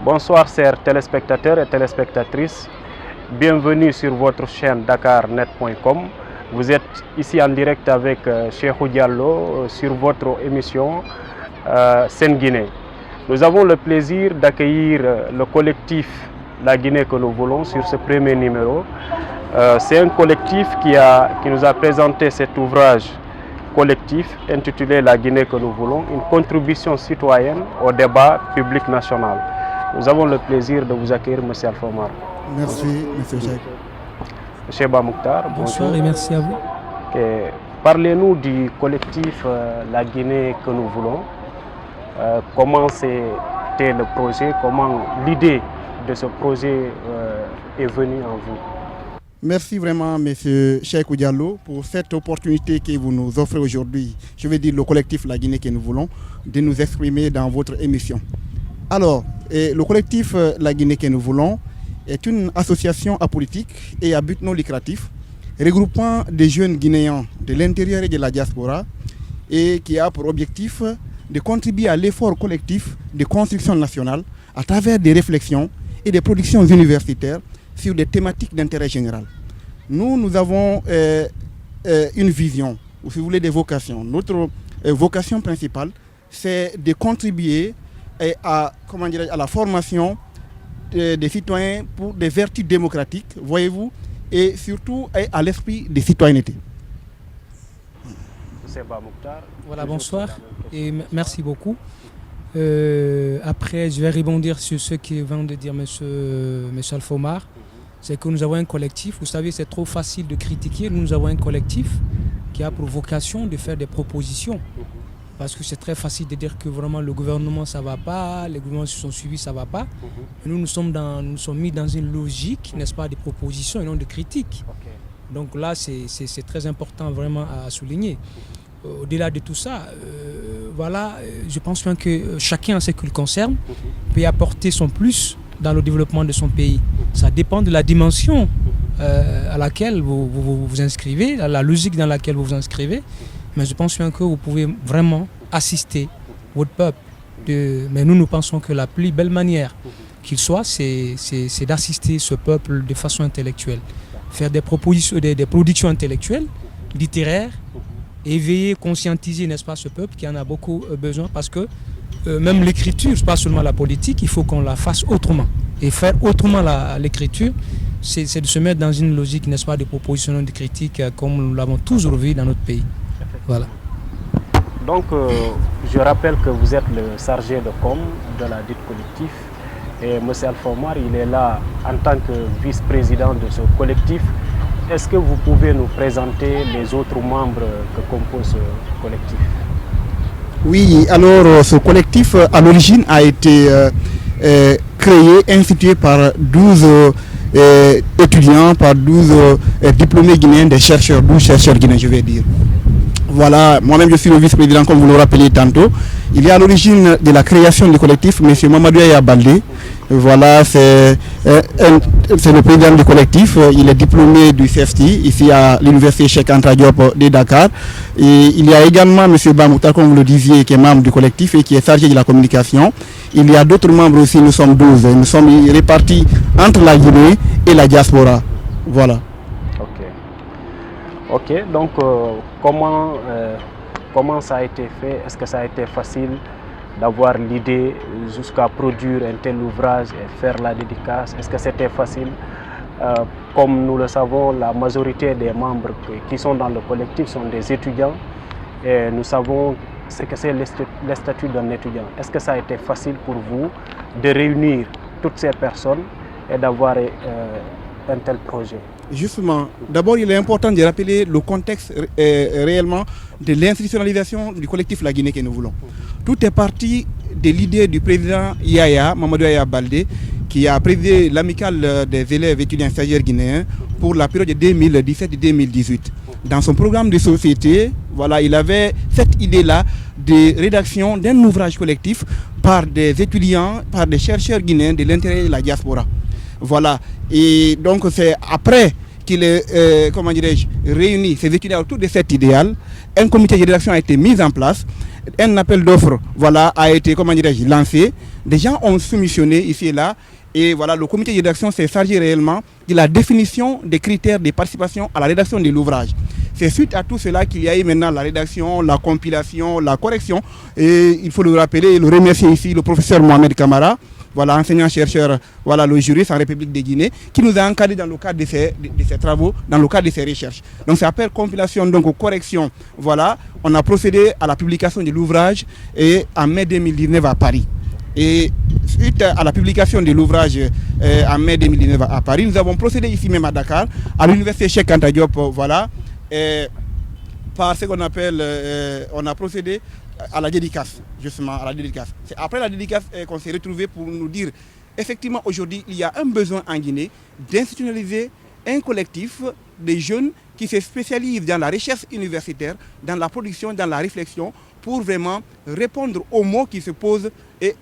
Bonsoir chers téléspectateurs et téléspectatrices, bienvenue sur votre chaîne dakarnet.com. Vous êtes ici en direct avec Cheikhou Diallo sur votre émission Sen Guinée. Nous avons le plaisir d'accueillir le collectif La Guinée que nous voulons sur ce premier numéro. C'est un collectif qui nous a présenté cet ouvrage collectif intitulé La Guinée que nous voulons, une contribution citoyenne au débat public national. Nous avons le plaisir de vous accueillir, M. Alpha Omar. Merci, M. Cheikh. M. Ba Mokhtar, bonsoir et merci à vous. Parlez-nous du collectif La Guinée que nous voulons. Comment c'était le projet, comment l'idée de ce projet est venue en vous? Merci vraiment, M. Cheikhou Diallo, pour cette opportunité que vous nous offrez aujourd'hui, je veux dire le collectif La Guinée que nous voulons, de nous exprimer dans votre émission. Alors, le collectif La Guinée que nous voulons est une association apolitique et à but non lucratif, regroupant des jeunes Guinéens de l'intérieur et de la diaspora, et qui a pour objectif de contribuer à l'effort collectif de construction nationale à travers des réflexions et des productions universitaires sur des thématiques d'intérêt général. Nous avons une vision, ou si vous voulez des vocations. Notre vocation principale, c'est de contribuer à la formation des citoyens pour des vertus démocratiques, voyez-vous, et surtout à l'esprit de citoyenneté. Voilà, bonsoir et merci beaucoup. Après, je vais rebondir sur ce que vient de dire M. Alpha Omar. C'est que nous avons un collectif. Vous savez, c'est trop facile de critiquer. Nous avons un collectif qui a pour vocation de faire des propositions. Parce que c'est très facile de dire que vraiment le gouvernement ça va pas, les gouvernements se sont suivis ça va pas. Et nous sommes mis dans une logique, n'est-ce pas, de propositions et non de critiques. Donc là, c'est très important vraiment à souligner. Au-delà de tout ça, je pense bien que chacun en ce qui le concerne peut apporter son plus dans le développement de son pays. Ça dépend de la dimension à laquelle vous vous inscrivez, la logique dans laquelle vous vous inscrivez. Mais je pense bien que vous pouvez vraiment assister votre peuple. Mais nous pensons que la plus belle manière qu'il soit, c'est d'assister ce peuple de façon intellectuelle. Faire des propositions, des productions intellectuelles, littéraires, éveiller, conscientiser, n'est-ce pas, ce peuple qui en a beaucoup besoin. Parce que même l'écriture, pas seulement la politique, il faut qu'on la fasse autrement. Et faire autrement l'écriture, c'est de se mettre dans une logique, n'est-ce pas, de propositions, de critiques, comme nous l'avons toujours vu dans notre pays. Voilà. Donc, je rappelle que vous êtes le chargé de com de la dite collectif et M. Alpha Omar, il est là en tant que vice-président de ce collectif. Est-ce que vous pouvez nous présenter les autres membres que compose ce collectif? Oui, alors ce collectif à l'origine a été créé, institué par 12 étudiants, par 12 diplômés guinéens, des chercheurs, 12 chercheurs guinéens, je vais dire. Voilà, moi-même je suis le vice-président comme vous le rappeliez tantôt. Il y a à l'origine de la création du collectif M. Mamadou Yaya Baldé. Voilà, c'est le président du collectif. Il est diplômé du CFT ici à l'université Cheikh Anta Diop de Dakar. Et il y a également M. Ba Mokhtar, comme vous le disiez, qui est membre du collectif et qui est chargé de la communication. Il y a d'autres membres aussi, nous sommes 12. Nous sommes répartis entre la Guinée et la diaspora. Voilà. Ok, donc comment ça a été fait? Est-ce que ça a été facile d'avoir l'idée jusqu'à produire un tel ouvrage et faire la dédicace? Est-ce que c'était facile? Comme nous le savons, la majorité des membres qui sont dans le collectif sont des étudiants et nous savons ce que c'est le statut d'un étudiant. Est-ce que ça a été facile pour vous de réunir toutes ces personnes et d'avoir un tel projet? Justement, d'abord il est important de rappeler le contexte réellement de l'institutionnalisation du collectif La Guinée que nous voulons. Tout est parti de l'idée du président Mamadou Yaya Baldé, qui a présidé l'amicale des élèves étudiants stagiaires guinéens pour la période 2017-2018. Dans son programme de société, voilà, il avait cette idée-là de rédaction d'un ouvrage collectif par des étudiants, par des chercheurs guinéens de l'intérieur de la diaspora. Voilà, et donc c'est après qu'il est, comment dirais-je, réuni ses étudiants autour de cet idéal. Un comité de rédaction a été mis en place. Un appel d'offres, voilà, a été, comment dirais-je, lancé. Des gens ont soumissionné ici et là. Et voilà, le comité de rédaction s'est chargé réellement de la définition des critères de participation à la rédaction de l'ouvrage. C'est suite à tout cela qu'il y a eu maintenant la rédaction, la compilation, la correction. Et il faut le rappeler et le remercier ici, le professeur Mohamed Kamara, voilà, enseignant-chercheur, voilà, le juriste en République de Guinée, qui nous a encadré dans le cadre de ces travaux, dans le cadre de ces recherches. Donc c'est après compilation, donc correction, voilà, on a procédé à la publication de l'ouvrage en mai 2019 à Paris. Et suite à la publication de l'ouvrage en mai 2019 à Paris, nous avons procédé ici même à Dakar, à l'université Cheikh Anta Diop, voilà, par ce qu'on appelle, on a procédé à la dédicace, justement, à la dédicace. C'est après la dédicace qu'on s'est retrouvé pour nous dire, effectivement, aujourd'hui, il y a un besoin en Guinée d'institutionnaliser un collectif de jeunes qui se spécialisent dans la recherche universitaire, dans la production, dans la réflexion, pour vraiment répondre aux mots qui se posent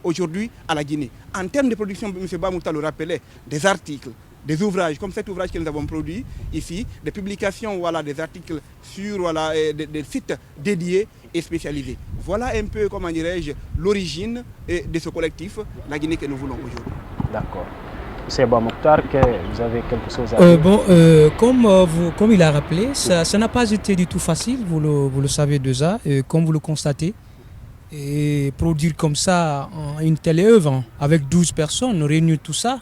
aujourd'hui à la Guinée. En termes de production, M. Bamouta le rappelait, des articles, des ouvrages, comme cet ouvrage que nous avons produit ici, des publications, voilà, des articles sur voilà, des sites dédiés et spécialisés. Voilà un peu, comment dirais-je, l'origine de ce collectif, la Guinée que nous voulons aujourd'hui. D'accord. C'est Mokhtar, que vous avez quelque chose à dire. Comme il a rappelé, ça n'a pas été du tout facile, vous le savez déjà, comme vous le constatez. Et produire comme ça une telle œuvre avec 12 personnes, réunir tout ça,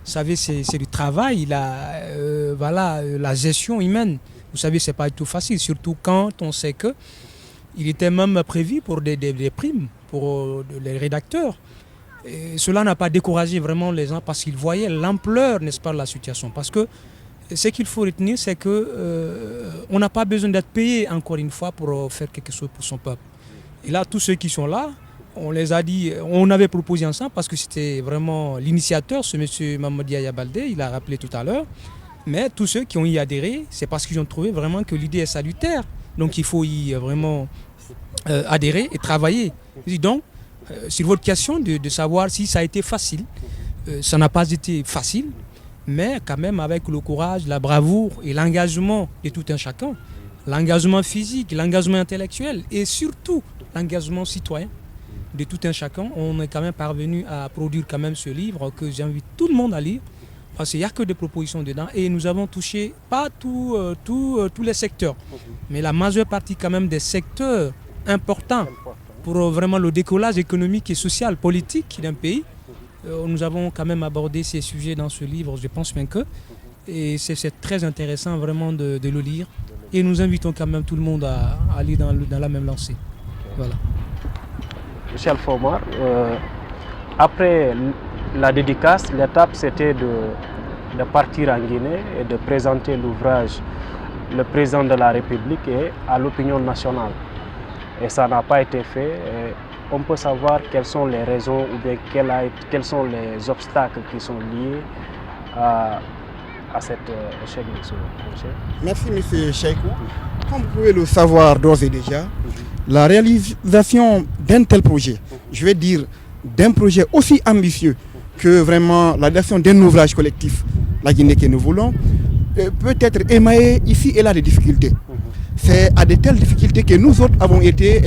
vous savez, c'est du travail, la gestion humaine. Vous savez, c'est pas du tout facile, surtout quand on sait qu'il était même prévu pour des primes pour les rédacteurs. Et cela n'a pas découragé vraiment les gens parce qu'ils voyaient l'ampleur, n'est-ce pas, de la situation. Parce que ce qu'il faut retenir, c'est qu'on n'a pas besoin d'être payé encore une fois pour faire quelque chose pour son peuple. Et là, tous ceux qui sont là, on les a dit, on avait proposé ensemble parce que c'était vraiment l'initiateur, ce monsieur Mamadi Ayabaldé, il a rappelé tout à l'heure. Mais tous ceux qui ont y adhéré, c'est parce qu'ils ont trouvé vraiment que l'idée est salutaire. Donc il faut y vraiment adhérer et travailler. Donc, sur votre question de savoir si ça a été facile, ça n'a pas été facile, mais quand même avec le courage, la bravoure et l'engagement de tout un chacun, l'engagement physique, l'engagement intellectuel et surtout l'engagement citoyen de tout un chacun, on est quand même parvenu à produire quand même ce livre que j'invite tout le monde à lire parce qu'il n'y a que des propositions dedans et nous avons touché pas tous les secteurs, mais la majeure partie quand même des secteurs importants pour vraiment le décollage économique et social, politique d'un pays. Nous avons quand même abordé ces sujets dans ce livre, je pense bien que. Et c'est très intéressant vraiment de le lire. Et nous invitons quand même tout le monde à aller dans la même lancée. Voilà. Michel Fomar, après la dédicace, l'étape c'était de partir en Guinée et de présenter l'ouvrage le président de la République et à l'opinion nationale. Et ça n'a pas été fait. Et on peut savoir quelles sont les raisons ou bien quels sont les obstacles qui sont liés à cet échec de ce projet. Merci M. Cheikou. Comme vous pouvez le savoir d'ores et déjà, la réalisation d'un tel projet, je vais dire d'un projet aussi ambitieux que vraiment la rédaction d'un ouvrage collectif, la Guinée que nous voulons, peut être émaillée ici et là de difficultés. C'est à de telles difficultés que nous autres avons été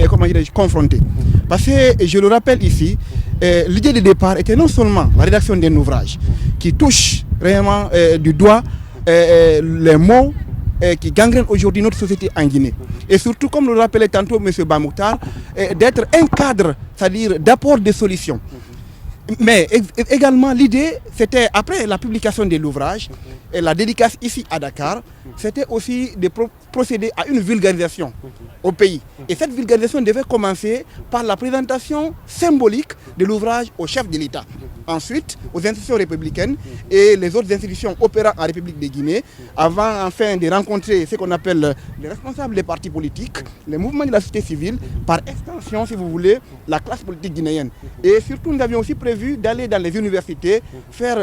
confrontés. Parce que, je le rappelle ici, l'idée de départ était non seulement la rédaction d'un ouvrage qui touche vraiment du doigt les mots qui gangrènent aujourd'hui notre société en Guinée. Et surtout, comme le rappelait tantôt M. Bamoukhtar, d'être un cadre, c'est-à-dire d'apport de solutions. Mais également, l'idée, c'était, après la publication de l'ouvrage, et la dédicace ici à Dakar, c'était aussi de procéder à une vulgarisation au pays. Et cette vulgarisation devait commencer par la présentation symbolique de l'ouvrage au chef de l'État. Ensuite, aux institutions républicaines et les autres institutions opérant en République de Guinée, avant enfin de rencontrer ce qu'on appelle les responsables des partis politiques, les mouvements de la société civile, par extension, si vous voulez, la classe politique guinéenne. Et surtout, nous avions aussi prévu d'aller dans les universités, faire,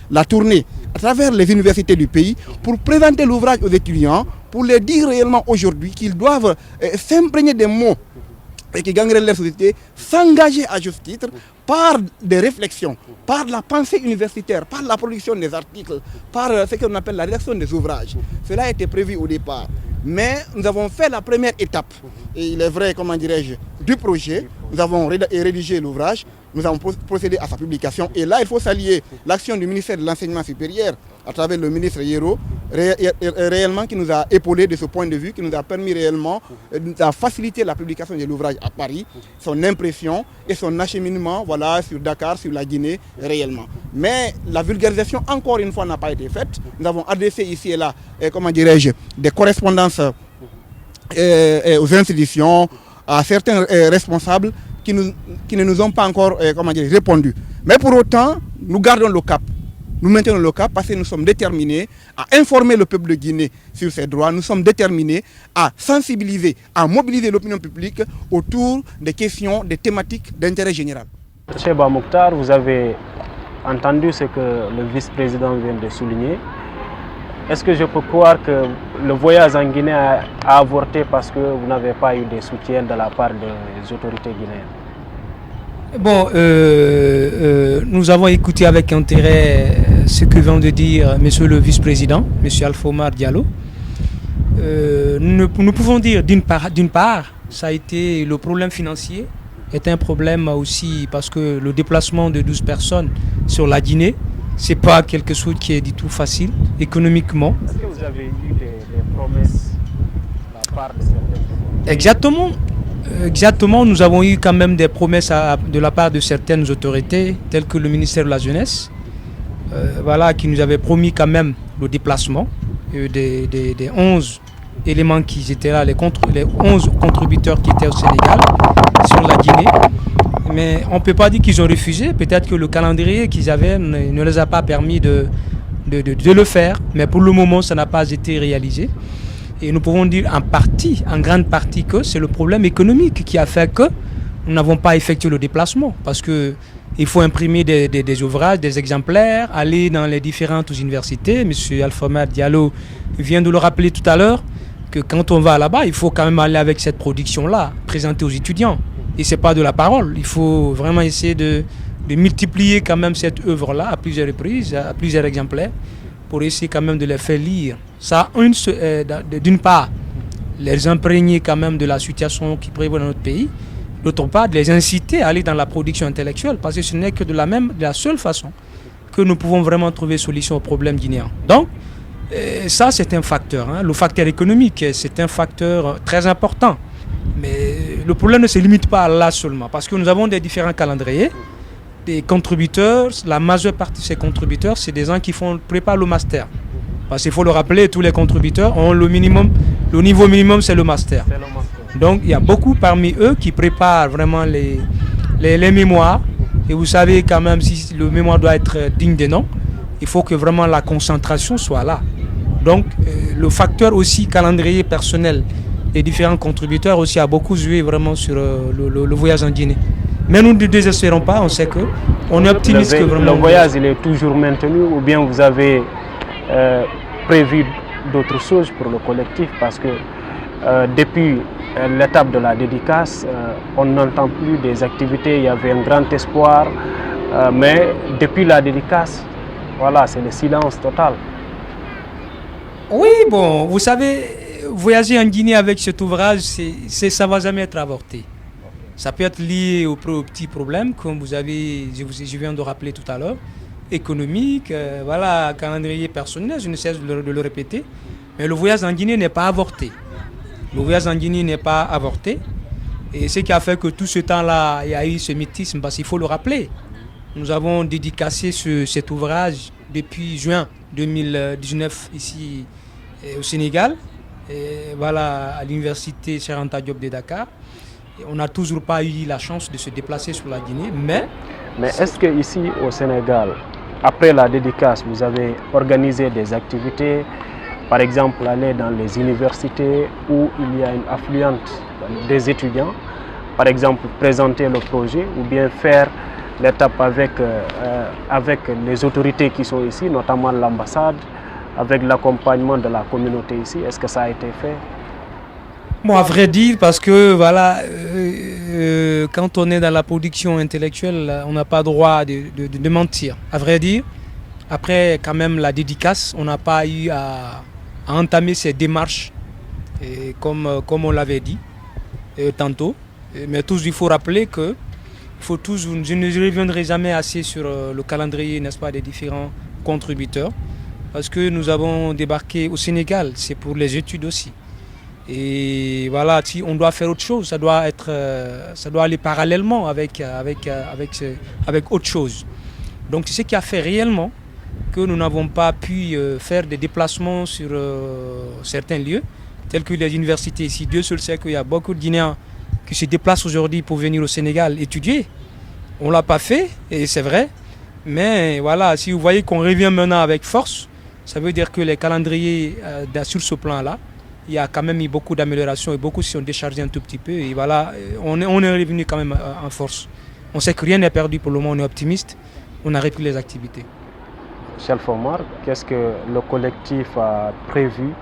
la tournée à travers les universités du pays pour présenter l'ouvrage aux étudiants, pour leur dire réellement aujourd'hui qu'ils doivent s'imprégner des mots et qui gagneraient leur société, s'engager à juste titre par des réflexions, par la pensée universitaire, par la production des articles, par ce qu'on appelle la rédaction des ouvrages. Cela a été prévu au départ. Mais nous avons fait la première étape, et il est vrai, comment dirais-je, du projet. Nous avons rédigé l'ouvrage, nous avons procédé à sa publication. Et là, il faut saluer l'action du ministère de l'Enseignement supérieur, à travers le ministre Yero, réellement qui nous a épaulés de ce point de vue, qui nous a permis réellement de faciliter la publication de l'ouvrage à Paris, son impression et son acheminement voilà, sur Dakar, sur la Guinée, réellement. Mais la vulgarisation, encore une fois, n'a pas été faite. Nous avons adressé ici et là, comment dirais-je, des correspondances aux institutions, à certains responsables qui ne nous ont pas encore répondu. Mais pour autant, nous gardons le cap. Nous maintenons le cap parce que nous sommes déterminés à informer le peuple de Guinée sur ses droits. Nous sommes déterminés à sensibiliser, à mobiliser l'opinion publique autour des questions, des thématiques d'intérêt général. Cheba Mokhtar, vous avez entendu ce que le vice-président vient de souligner. Est-ce que je peux croire que le voyage en Guinée a avorté parce que vous n'avez pas eu de soutien de la part des autorités guinéennes? Bon, nous avons écouté avec intérêt ce que vient de dire monsieur le vice-président, monsieur Alpha-Omar Diallo. Nous pouvons dire d'une part, ça a été le problème financier, est un problème aussi parce que le déplacement de 12 personnes sur la Guinée, c'est pas quelque chose qui est du tout facile économiquement. Est-ce que vous avez eu des promesses de la part de certaines? Exactement, nous avons eu quand même des promesses de la part de certaines autorités, telles que le ministère de la Jeunesse, qui nous avait promis quand même le déplacement des 11 éléments qui étaient là, les 11 contributeurs qui étaient au Sénégal, sur la Guinée. Mais on ne peut pas dire qu'ils ont refusé, peut-être que le calendrier qu'ils avaient ne les a pas permis de le faire, mais pour le moment ça n'a pas été réalisé. Et nous pouvons dire en grande partie que c'est le problème économique qui a fait que nous n'avons pas effectué le déplacement. Parce qu'il faut imprimer des ouvrages, des exemplaires, aller dans les différentes universités. M. Alpha-Omar Diallo vient de le rappeler tout à l'heure, que quand on va là-bas, il faut quand même aller avec cette production-là, présenter aux étudiants. Et ce n'est pas de la parole. Il faut vraiment essayer de multiplier quand même cette œuvre-là à plusieurs reprises, à plusieurs exemplaires, pour essayer quand même de les faire lire. Ça, d'une part, les imprégner quand même de la situation qui prévaut dans notre pays, d'autre part, de les inciter à aller dans la production intellectuelle, parce que ce n'est que de la seule façon que nous pouvons vraiment trouver solution aux problèmes guinéens. Donc, ça, c'est un facteur. Le facteur économique, c'est un facteur très important. Mais le problème ne se limite pas à là seulement, parce que nous avons des différents calendriers, des contributeurs, la majeure partie de ces contributeurs, c'est des gens qui préparent le master. Parce qu'il faut le rappeler, tous les contributeurs ont le niveau minimum, c'est le master. Donc il y a beaucoup parmi eux qui préparent vraiment les mémoires. Et vous savez quand même, si le mémoire doit être digne des noms, il faut que vraiment la concentration soit là. Donc le facteur aussi calendrier personnel des différents contributeurs aussi a beaucoup joué vraiment sur le voyage en Guinée. Mais nous ne désespérons pas, on sait qu'on est optimiste que vraiment... Le voyage, il est toujours maintenu ou bien vous avez prévu d'autres choses pour le collectif? Parce que depuis l'étape de la dédicace, on n'entend plus des activités, il y avait un grand espoir. Mais depuis la dédicace, voilà, c'est le silence total. Oui, bon, vous savez, voyager en Guinée avec cet ouvrage, ça ne va jamais être avorté. Ça peut être lié aux petits problèmes, comme je viens de rappeler tout à l'heure, économique, calendrier personnel, je ne cesse de le répéter. Mais le voyage en Guinée n'est pas avorté. Le voyage en Guinée n'est pas avorté. Et ce qui a fait que tout ce temps-là, il y a eu ce mythisme, parce qu'il faut le rappeler. Nous avons dédicacé cet ouvrage depuis juin 2019 ici au Sénégal, à l'université Cheikh Anta Diop de Dakar. On n'a toujours pas eu la chance de se déplacer sur la Guinée, mais est-ce qu'ici au Sénégal, après la dédicace, vous avez organisé des activités, par exemple aller dans les universités où il y a une affluente des étudiants, par exemple présenter le projet ou bien faire l'étape avec les autorités qui sont ici, notamment l'ambassade, avec l'accompagnement de la communauté ici? Est-ce que ça a été fait? Bon, à vrai dire, parce que quand on est dans la production intellectuelle, on n'a pas droit de mentir. À vrai dire, après quand même la dédicace, on n'a pas eu à entamer ces démarches, comme on l'avait dit tantôt. Mais tous, il faut rappeler que je ne reviendrai jamais assez sur le calendrier, n'est-ce pas, des différents contributeurs, parce que nous avons débarqué au Sénégal, c'est pour les études aussi. Et voilà, si on doit faire autre chose, ça doit aller parallèlement avec autre chose. Donc c'est ce qui a fait réellement que nous n'avons pas pu faire des déplacements sur certains lieux, tels que les universités ici. Dieu seul sait qu'il y a beaucoup de Guinéens qui se déplacent aujourd'hui pour venir au Sénégal étudier. On ne l'a pas fait, et c'est vrai. Mais voilà, si vous voyez qu'on revient maintenant avec force, ça veut dire que les calendriers sur ce plan-là, il y a quand même eu beaucoup d'améliorations et beaucoup se sont déchargés un tout petit peu. Et voilà, on est revenu quand même en force. On sait que rien n'est perdu pour le moment, on est optimiste. On a repris les activités. Chalfa Omar, qu'est-ce que le collectif a prévu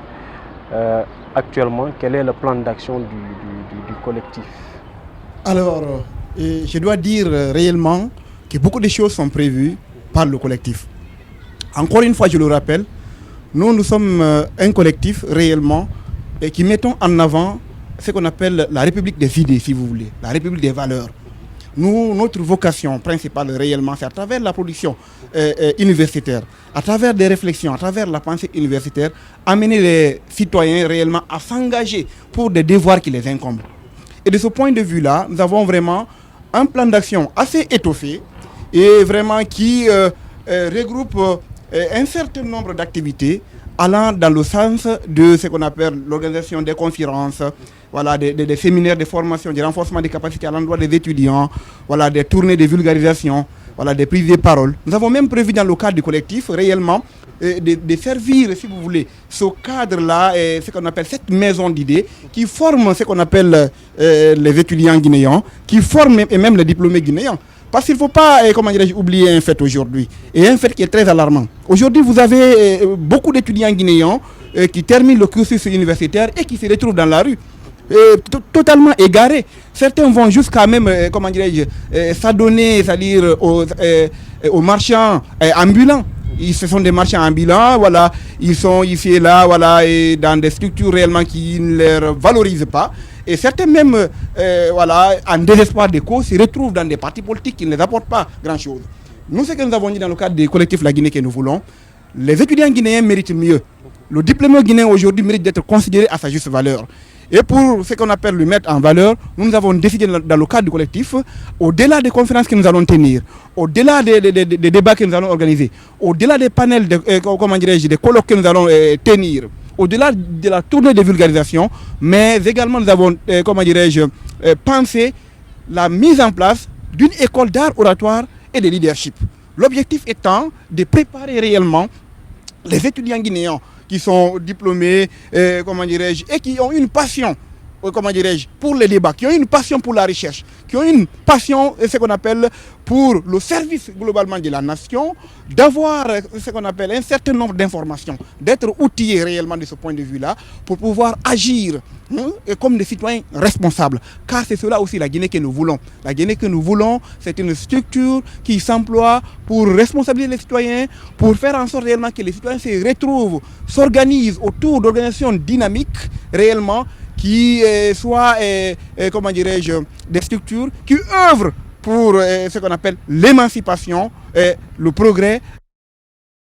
actuellement? Quel est le plan d'action du collectif? Alors, je dois dire réellement que beaucoup de choses sont prévues par le collectif. Encore une fois, je le rappelle, nous sommes un collectif réellement et qui mettons en avant ce qu'on appelle la République des idées, si vous voulez, la République des valeurs. Notre vocation principale réellement, c'est à travers la production universitaire, à travers des réflexions, à travers la pensée universitaire, amener les citoyens réellement à s'engager pour des devoirs qui les incombent. Et de ce point de vue-là, nous avons vraiment un plan d'action assez étoffé et vraiment qui regroupe un certain nombre d'activités allant dans le sens de ce qu'on appelle l'organisation des conférences, voilà, des séminaires de formation, du renforcement des capacités à l'endroit des étudiants, voilà, des tournées de vulgarisation, voilà, des prises de parole. Nous avons même prévu dans le cadre du collectif réellement de servir, si vous voulez, ce cadre-là, ce qu'on appelle cette maison d'idées, qui forme ce qu'on appelle les étudiants guinéens, qui forme et même les diplômés guinéens. Parce qu'il ne faut pas oublier un fait aujourd'hui, et un fait qui est très alarmant. Aujourd'hui, vous avez beaucoup d'étudiants guinéens qui terminent le cursus universitaire et qui se retrouvent dans la rue, totalement égarés. Certains vont jusqu'à même, s'adonner, c'est-à-dire aux marchands ambulants. Ce sont des marchands ambulants, voilà, ils sont ici et là, voilà, et dans des structures réellement qui ne les valorisent pas. Et certains même, voilà, en désespoir de cause, se retrouvent dans des partis politiques qui ne les apportent pas grand-chose. Nous, ce que nous avons dit dans le cadre du collectif La Guinée que nous voulons, les étudiants guinéens méritent mieux. Le diplôme guinéen aujourd'hui mérite d'être considéré à sa juste valeur. Et pour ce qu'on appelle le mettre en valeur, nous avons décidé dans le cadre du collectif, au-delà des conférences que nous allons tenir, au-delà des débats que nous allons organiser, au-delà des panels, des colloques que nous allons tenir, au-delà de la tournée de vulgarisation, mais également nous avons, pensé la mise en place d'une école d'art oratoire et de leadership. L'objectif étant de préparer réellement les étudiants guinéens qui sont diplômés, et qui ont une passion, pour les débats, qui ont une passion pour la recherche, qui ont une passion, ce qu'on appelle, pour le service globalement de la nation, d'avoir ce qu'on appelle un certain nombre d'informations, d'être outillés réellement de ce point de vue-là, pour pouvoir agir comme des citoyens responsables. Car c'est cela aussi la Guinée que nous voulons. La Guinée que nous voulons, c'est une structure qui s'emploie pour responsabiliser les citoyens, pour faire en sorte réellement que les citoyens se retrouvent, s'organisent autour d'organisations dynamiques réellement, qui soient, des structures qui œuvrent pour ce qu'on appelle l'émancipation, le progrès